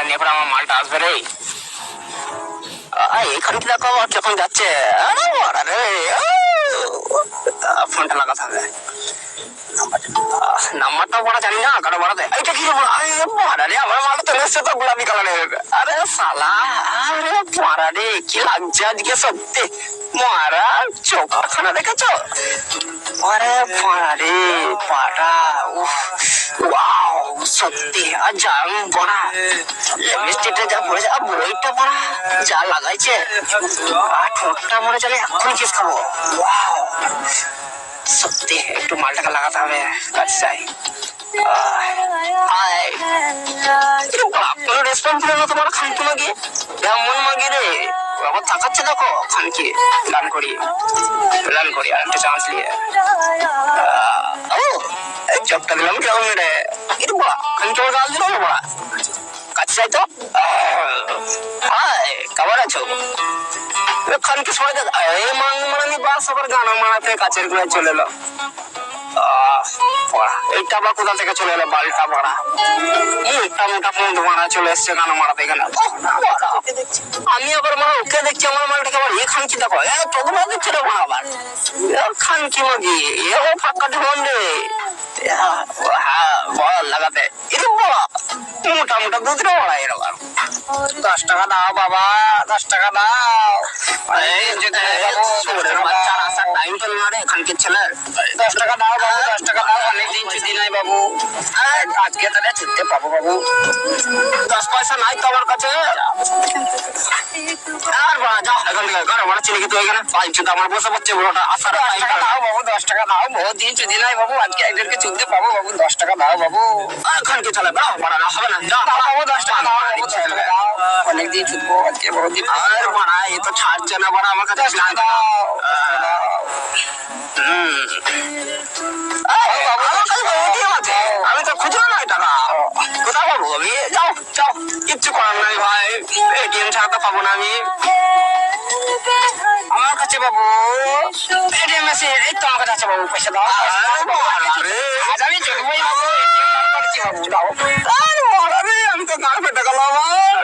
নিয়ে পরে আমার মালটা আসবে রে। এখান থেকে দেখো যখন যাচ্ছে, ফোনটা লাগাতে হবে। নাম্বারটাও পড়া জানি না, কারো পড়াতে এইটা কি রে, আমার মালটা তো এসছে তো গোলাপি কালারের। আরে শালা, আরে পড়া রে, কি লাগছে আজকে সত্যি। মারা চোখখানা দেখেছো? আরে পড়া রে, পাটা ওয়াও সত্যি। আর যা পড়া লিপস্টিকটা যা পড়েছে, আর বইটা পড়া যা লাগাইছে, আর ঠোঁটটা মনে চলে এখন কিস খাবো। ওয়াও সত্যি, একটু মালটাকে লাগাতে হবে। কাছে যাই। কোনো রেসপন্স দিল না তোমার খানকি মাগি, এমন মাগি রে আবার তাকাচ্ছে দেখো খানকি। প্ল্যান করি আর একটা চান্স নিয়ে চোখটা দিলাম কেমন রে, একটু বড়া খানকি আমার গাল দিল না বড়া। কাছে যাই তো। কেমন আছো খানকি? সবাই দেখ এই মানি বাস আবার গানা মারাতে কাছের গুলো চলে এলো। এইটা আবার কোথা থেকে চলে এলো? বালটা মারা মুখটা মোটা মুখ মারা চলে এসছে গানা মারাতে এখানে। আমি আবার মানে ওকে দেখছি, আমার মালটাকে আবার এ খানকি দেখো, তোকে মারা দিচ্ছে রে মা আবার খানকি মাগি এ ফাঁকা ঢোন রে। হ্যাঁ বল লাগাতে এরকম বলা মোটা মোটা দুধ রে বলা এরকম। 10 টাকা দাও বাবা, 10 টাকা দাও। বাচ্চার আসার টাইম তো না রে খানকির ছেলের। 10 টাকা দাও বাবু, 10 টাকা দাও। অনেকদিন ছুটি নাই বাবু, আজকে তাহলে ছুটতে পাবো বাবু। 10 পয়সা নাই তো আমার কাছে। আর বড়া যাও এখান থেকে, ঘরে বড়া চিনি কিন্তু এখানে পাইছো তো আমার বসে পড়ছে বড়টা আসার টাইম দাও বাবু, 10 টাকা দাও। বহুত দিন ছুটি নাই বাবু, আজকে একজনকে ছুটতে পাবো বাবু। 10 টাকা দাও বাবু। খানকি চলে দাও বড়া, না হবে না, যাও বাবু 10 টাকা দাও বাবু, 10 টাকা দাও। অনেকদিন ছুটবো আজকে বহুত দিন। আর বড়া এ তো ছাড়ছে না বড়া আমার কাছে। 10 টাকা দাও। আমি তো খুঁজলাম না টাকা, কোথাও পাবো আমি? যাও যাও, কিচ্ছু করার নাই ভাই, এটিএম ছাড়া তো পাবো না আমি। আমার কাছে বাবু এটিএম মেশিন এই তো আমার কাছে আছে বাবু, পয়সা দাও। আজ আমি চলবই বাবু, এটিএম বার করেছি বাবু, দাও। আর মরা রে, আমি তো গান ফেটে গেল আমার।